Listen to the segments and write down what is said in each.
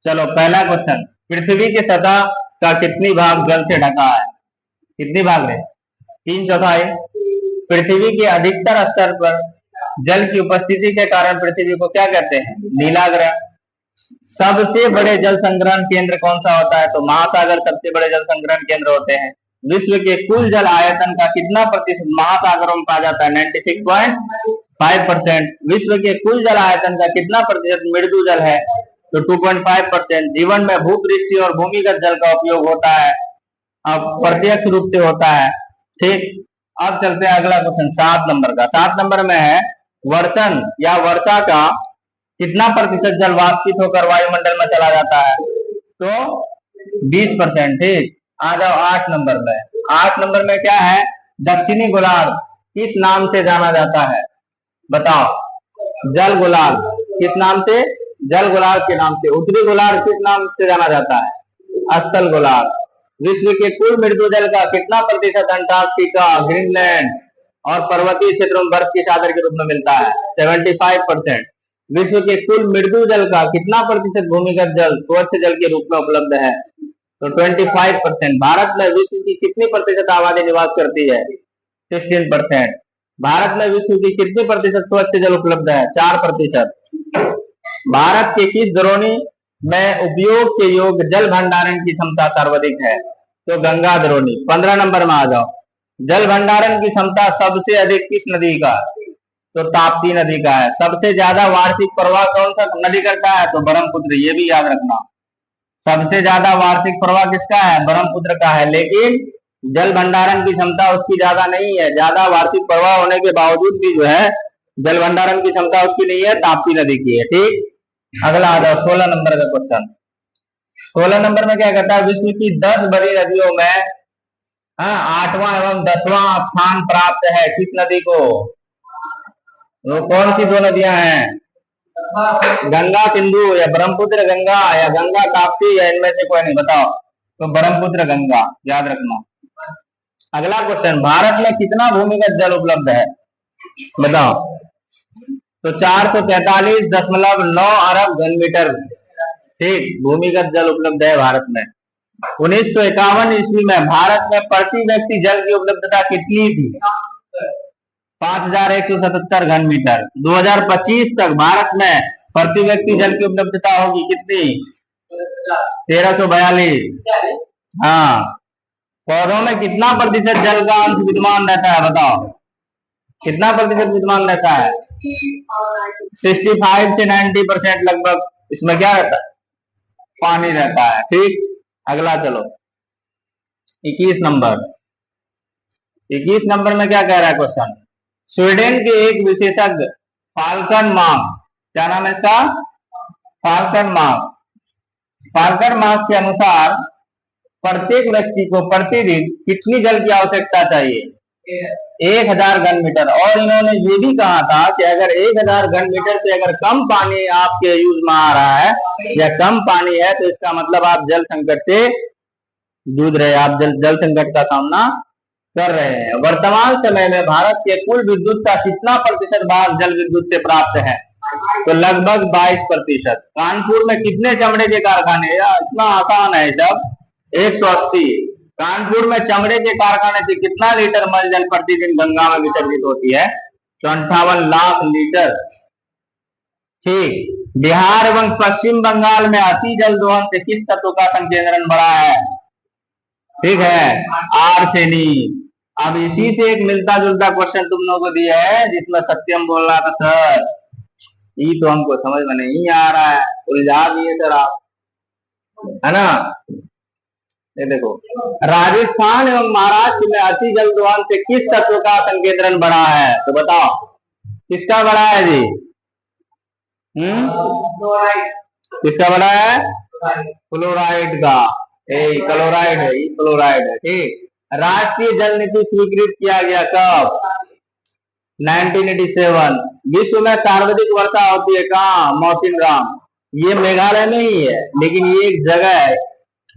चलो पहला क्वेश्चन, पृथ्वी की सतह का कितनी भाग जल से ढका है? कितनी भाग है? 3/4। पृथ्वी के अधिकतर स्तर पर जल की उपस्थिति के कारण पृथ्वी को क्या कहते हैं? नीला ग्रह। सबसे बड़े जल संग्रहण केंद्र कौन सा होता है? तो महासागर सबसे बड़े जल संग्रहण केंद्र होते हैं। विश्व के कुल जल आयतन का कितना प्रतिशत महासागरों में पाया जाता है? 96.5%। विश्व के कुल जल आयतन का कितना प्रतिशत मृदु जल है? तो 2.5%। जीवन में भूपृष्ठीय और भूमिगत जल का उपयोग होता है, अब प्रत्यक्ष रूप से होता है। ठीक, अब चलते हैं अगला क्वेश्चन 7 नंबर का। 7 नंबर में है, वर्षण या वर्षा का कितना प्रतिशत जल वाष्पित होकर वायुमंडल में चला जाता है? तो 20%। ठीक, आ जाओ 8 नंबर में। 8 नंबर में क्या है? दक्षिणी गोलार्ध किस नाम से जाना जाता है? बताओ। जल गोलार्ध किस नाम से? जल गोलार्ध के नाम से। उत्तरी गोलार्ध किस नाम से जाना जाता है? स्थल गोलार्ध। विश्व के कुल मृदु जल का कितना प्रतिशत अंटार्कटिका, ग्रीनलैंड और पर्वतीय क्षेत्रों में बर्फ की चादर के रूप में मिलता है? 75%। विश्व के कुल मृदु जल का कितना प्रतिशत भूमिगत जल स्वच्छ जल के रूप में उपलब्ध है? तो 25%। भारत में विश्व की कितनी प्रतिशत आबादी निवास करती है? 16%। भारत में विश्व की कितनी प्रतिशत स्वच्छ जल उपलब्ध है? 4%। भारत के किस द्रोणी में उपयोग के योग्य जल भंडारण की क्षमता सर्वाधिक है? तो गंगा द्रोणी। 15 नंबर में आ जाओ। जल भंडारण की क्षमता सबसे अधिक किस नदी का? तो ताप्ती नदी का है। सबसे ज्यादा वार्षिक प्रवाह कौन सा नदी करता है? तो ब्रह्मपुत्र। ये भी याद रखना, सबसे ज्यादा वार्षिक प्रवाह किसका है? ब्रह्मपुत्र का है। लेकिन जल भंडारण की क्षमता उसकी ज्यादा नहीं है। ज्यादा वार्षिक प्रवाह होने के बावजूद भी जो है जल भंडारण की क्षमता उसकी नहीं है, ताप्ती नदी की है। ठीक, अगला आ जाओ 16 नंबर का क्वेश्चन। 16 नंबर में क्या कहता है? विश्व की 10 बड़ी नदियों में 8वां एवं 10वां स्थान प्राप्त है किस नदी को? वो कौन सी दो नदियां हैं? गंगा सिंधु या ब्रह्मपुत्र गंगा या गंगा ताप्ती या इनमें से कोई नहीं? बताओ। तो ब्रह्मपुत्र गंगा, याद रखना। अगला क्वेश्चन, भारत में कितना भूमिगत जल उपलब्ध है? बताओ। तो 443.9 अरब घन मीटर। ठीक, भूमिगत जल उपलब्ध है भारत में। 1951 ईस्वी में भारत में प्रति व्यक्ति जल की उपलब्धता कितनी थी? 5177 घन मीटर। 2025 तक भारत में प्रति व्यक्ति जल की उपलब्धता होगी कितनी? 1342। हाँ, पौधों में कितना प्रतिशत जल का अंश विद्यमान रहता है? बताओ, कितना प्रतिशत विद्यमान रहता है? 65 से 90% लगभग इसमें क्या रहता है? पानी रहता है। ठीक, अगला चलो 21 नंबर। 21 नंबर में क्या कह रहा है क्वेश्चन? स्वीडन के एक विशेषज्ञ फाल्कन मार्क, क्या नाम है इसका? Falcon mark. फाल्कन मार्क के अनुसार प्रत्येक व्यक्ति को प्रतिदिन कितनी जल की आवश्यकता चाहिए? 1000 घन मीटर। और इन्होंने ये भी कहा था कि अगर 1000 घन मीटर से अगर कम पानी आपके यूज में आ रहा है या कम पानी है, तो इसका मतलब आप जल संकट से जूझ रहे हैं, आप जल संकट का सामना कर रहे हैं। वर्तमान समय में भारत के कुल विद्युत का कितना प्रतिशत भाग जल विद्युत से प्राप्त है? तो लगभग 22%। कानपुर में कितने चमड़े के कारखाने? इतना आसान है सब, 180। कानपुर में चमड़े के कारखाने से कितना लीटर मल जल प्रतिदिन गंगा में विसर्जित होती है? तो 58 लाख लीटर। ठीक, बिहार एवं पश्चिम बंगाल में अति जल दोहन से किस तत्व का संकेंद्रण बढ़ा है? ठीक है, आर्सेनिक। अब इसी से एक मिलता जुलता क्वेश्चन तुम लोगों को दिया है जिसमें सत्यम बोल रहा था सर, ये तो हमको समझ में नहीं आ रहा है, उलझा दिए सर आप, है ना। ये देखो, राजस्थान एवं महाराष्ट्र में अति जल दोहन से किस तत्व का संकेंद्रण बढ़ा है? तो बताओ, किसका बढ़ा है जी? किसका बढ़ा है? फ्लोराइड का। क्लोराइड है, ये फ्लोराइड है। ठीक, राष्ट्रीय जल नीति स्वीकृत किया गया कब? 1987। विश्व में सर्वाधिक वर्षा होती है कहाँ? मौसिनराम। ये मेघालय में ही है, लेकिन ये एक जगह है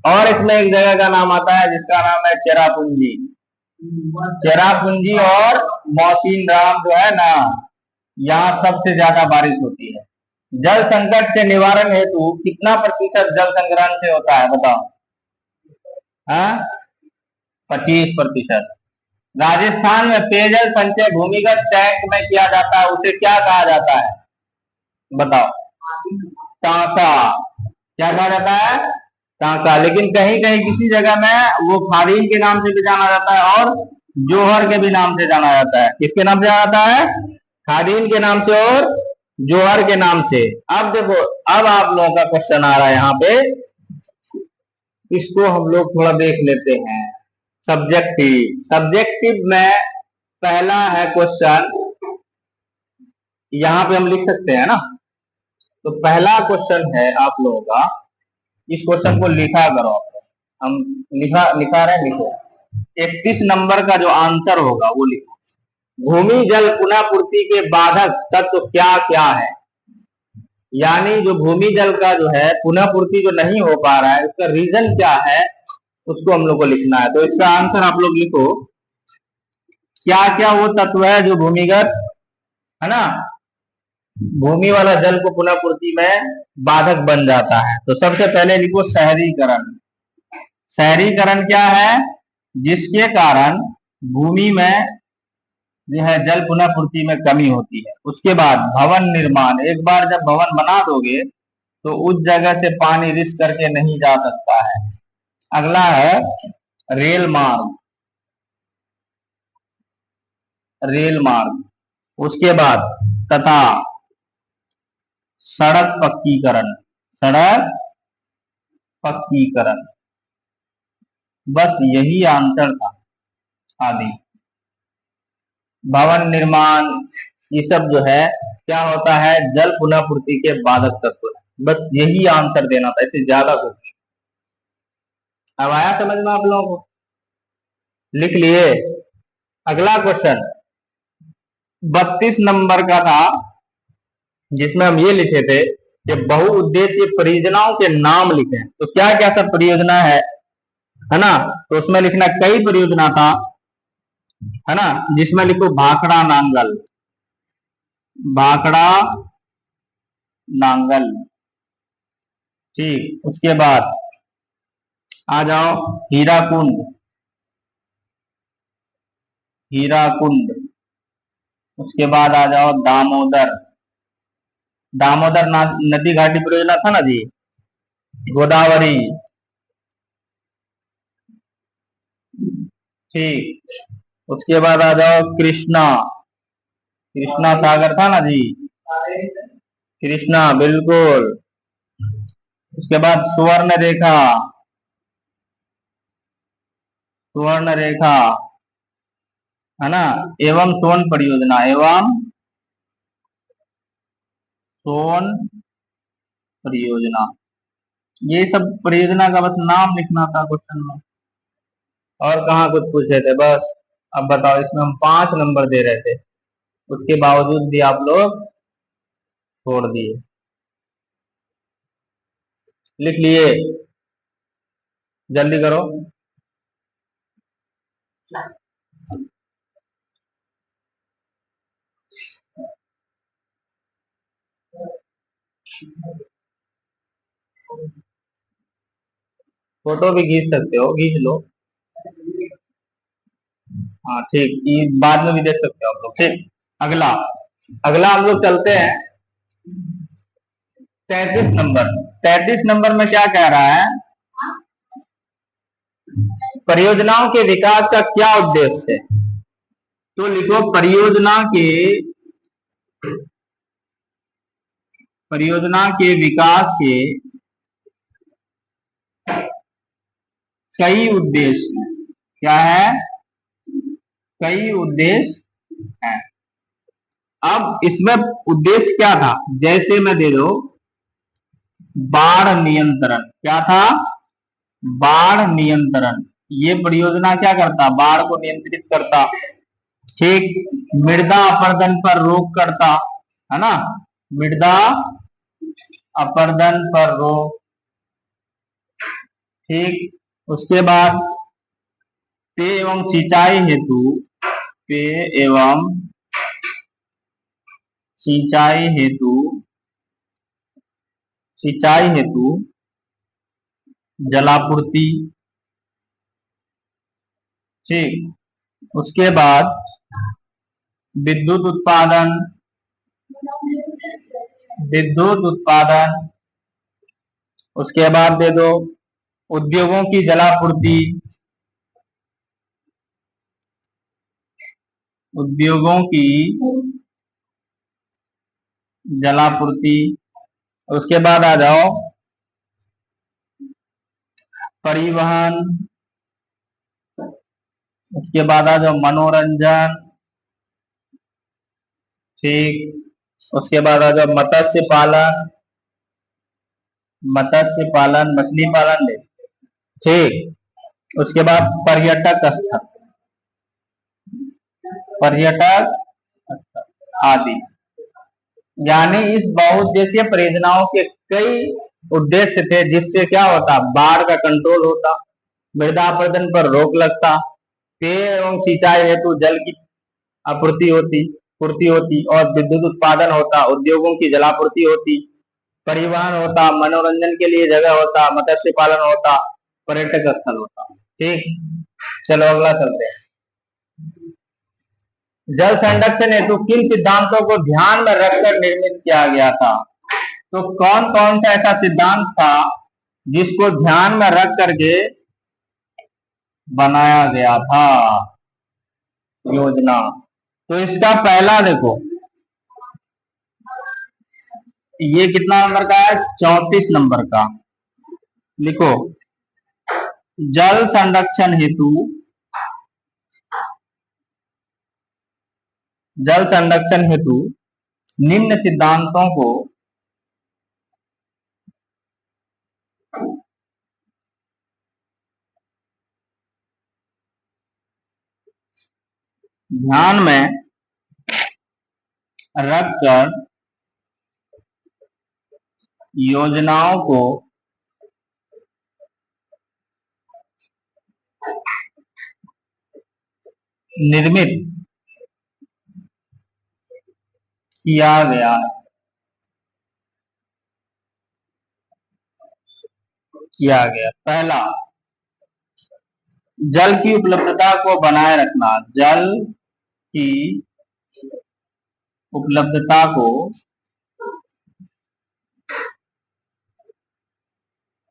और इसमें एक जगह का नाम आता है जिसका नाम है चेरापूंजी। चेरापूंजी और मौसिनराम जो है ना, यहाँ सबसे ज्यादा बारिश होती है। जल संकट से निवारण हेतु कितना प्रतिशत जल संग्रहण से होता है, बताओ। हाँ, 25%। राजस्थान में पेयजल संचय भूमिगत टैंक में किया जाता है, उसे क्या कहा जाता है, बताओ। टांका। क्या कहा जाता है, टांका। लेकिन कहीं कहीं किसी जगह में वो खारीन के नाम से भी जाना जाता है और जोहर के भी नाम से जाना जाता है। किसके नाम से जाना जाता है, खारीन के नाम से और जोहर के नाम से। अब देखो, अब आप लोगों का क्वेश्चन आ रहा है यहाँ पे, इसको हम लोग थोड़ा देख लेते हैं। सब्जेक्टिव, सब्जेक्टिव में पहला है क्वेश्चन, यहाँ पे हम लिख सकते हैं ना। तो पहला क्वेश्चन है आप लोगों का, इस क्वेश्चन को लिखा करो। हम लिखा रहे, लिखो। 31 नंबर का जो आंसर होगा वो लिखो। भूमि जल पुनः पूर्ति के बाधक तत्व क्या क्या है, यानी जो भूमि जल का जो है पुनः पूर्ति जो नहीं हो पा रहा है, उसका रीजन क्या है, उसको हम लोग को लिखना है। तो इसका आंसर आप लोग लिखो, क्या क्या वो तत्व है जो भूमिगत, है ना, भूमि वाला जल को पुनः पूर्ति में बाधक बन जाता है। तो सबसे पहले लिखो शहरीकरण। शहरीकरण क्या है, जिसके कारण भूमि में जो है जल पुनः पूर्ति में कमी होती है। उसके बाद भवन निर्माण, एक बार जब भवन बना दोगे तो उस जगह से पानी रिस करके नहीं जा सकता है। अगला है रेल मार्ग, रेल मार्ग। उसके बाद तथा सड़क पक्कीकरण, सड़क पक्कीकरण। बस यही आंसर था आदि। भवन निर्माण, ये सब जो है क्या होता है, जल पुनः पूर्ति के बाधक तत्व। बस यही आंसर देना था, इससे ज्यादा कुछ। अब आया समझ में आप लोगों को, लिख लिए। अगला क्वेश्चन 32 नंबर का था, जिसमें हम ये लिखे थे कि बहुउद्देशीय परियोजनाओं के नाम लिखें। तो क्या क्या सब परियोजना है ना। तो उसमें लिखना कई परियोजना था, है ना, जिसमें लिखो भाखड़ा नांगल, भाखड़ा नांगल। ठीक, उसके बाद आ जाओ हीराकुंड, हीराकुंड। उसके बाद आ जाओ दामोदर, दामोदर नदी घाटी परियोजना था ना जी। गोदावरी, ठीक। उसके बाद आ जाओ कृष्णा, कृष्णा सागर था ना जी, कृष्णा, बिल्कुल। उसके बाद सुवर्ण रेखा, सुवर्ण रेखा, है ना, एवं सोन परियोजना, एवं सोन परियोजना। ये सब परियोजना का बस नाम लिखना था क्वेश्चन में, और कहाँ कुछ पूछे थे बस। अब बताओ, इसमें हम 5 नंबर दे रहे थे, उसके बावजूद भी आप लोग छोड़ दिए। लिख लिए, जल्दी करो। फोटो भी खींच सकते हो, खींच लो। हाँ ठीक, ये बाद में भी देख सकते हो आप लोग। ठीक, अगला, अगला हम लोग चलते हैं 33 नंबर। 33 नंबर में क्या कह रहा है, परियोजनाओं के विकास का क्या उद्देश्य है। तो लिखो परियोजना के विकास के कई उद्देश्य हैं। क्या है, कई उद्देश्य हैं। अब इसमें उद्देश्य क्या था, जैसे मैं दे दो बाढ़ नियंत्रण। क्या था, बाढ़ नियंत्रण। ये परियोजना क्या करता, बाढ़ को नियंत्रित करता। ठीक, मृदा अपरदन पर रोक करता, है ना, मृदा अपरदन पर रोक। ठीक, उसके बाद पेय एवं सिंचाई हेतु, पेय एवं सिंचाई हेतु सिंचाई हेतु जलापूर्ति। ठीक, उसके बाद विद्युत उत्पादन, विद्युत उत्पादन। उसके बाद दे दो उद्योगों की जलापूर्ति, उद्योगों की जलापूर्ति। उसके बाद आ जाओ परिवहन। उसके बाद आ जाओ मनोरंजन। ठीक, उसके बाद आ जाओ मत्स्य पालन, मत्स्य पालन, मछली पालन ले। ठीक, उसके बाद पर्यटक स्थल, पर्यटक आदि। यानी इस बहुउद्देशीय परियोजनाओं के कई उद्देश्य थे, जिससे क्या होता, बाढ़ का कंट्रोल होता, मृदा अपरदन पर रोक लगता, पेय एवं सिंचाई हेतु जल की आपूर्ति होती, पूर्ति होती, और विद्युत उत्पादन होता, उद्योगों की जलापूर्ति होती, परिवहन होता, मनोरंजन के लिए जगह होता, मत्स्य पालन होता, पर्यटक स्थल होता। ठीक, चलो अगला चलते हैं। जल संरक्षण हेतु किन सिद्धांतों को ध्यान में रखकर निर्मित किया गया था? तो कौन कौन सा ऐसा सिद्धांत था जिसको ध्यान में रख करके बनाया गया था योजना? तो इसका पहला देखो, ये कितना नंबर का है? 34 नंबर का। लिखो, जल संरक्षण हेतु, जल संरक्षण हेतु निम्न सिद्धांतों को ध्यान में रखकर योजनाओं को निर्मित किया गया है, किया गया। पहला, जल की उपलब्धता को बनाए रखना, जल की उपलब्धता को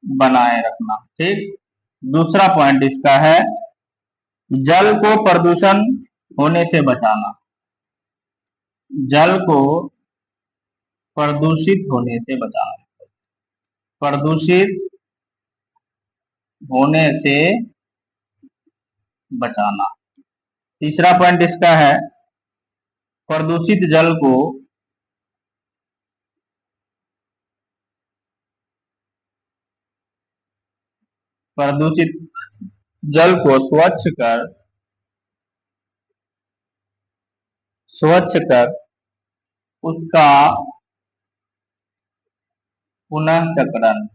बनाए रखना। ठीक, दूसरा पॉइंट इसका है जल को प्रदूषण होने से बचाना, जल को प्रदूषित होने से बचाना, प्रदूषित होने से बचाना। तीसरा पॉइंट इसका है प्रदूषित जल को प्रदूषित जल को स्वच्छ कर उसका पुनः चक्रण।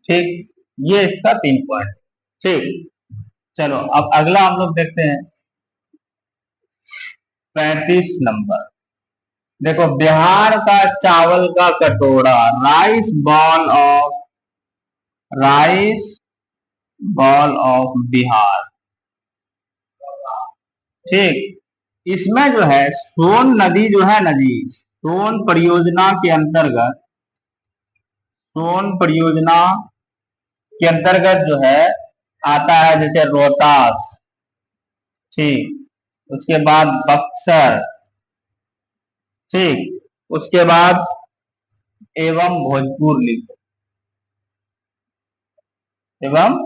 ठीक, ये इसका 3 पॉइंट। ठीक, चलो अब अगला हम लोग देखते हैं 35 नंबर। देखो, बिहार का चावल का कटोरा, राइस बॉल ऑफ बिहार। ठीक, इसमें जो है सोन नदी जो है नदी, सोन परियोजना के अंतर्गत, सोन परियोजना के अंतर्गत जो है आता है, जैसे रोहतास। ठीक, उसके बाद बक्सर। ठीक, उसके बाद एवं भोजपुर लिखो, एवं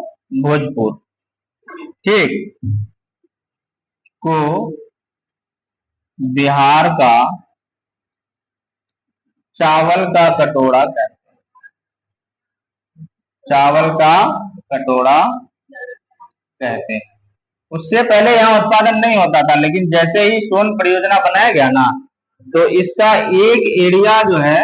भोजपुर। ठीक, को बिहार का चावल का कटोरा कहते हैं, चावल का कटोरा कहते हैं। उससे पहले यहाँ उत्पादन नहीं होता था, लेकिन जैसे ही सोन परियोजना बनाया गया ना, तो इसका एक एरिया जो है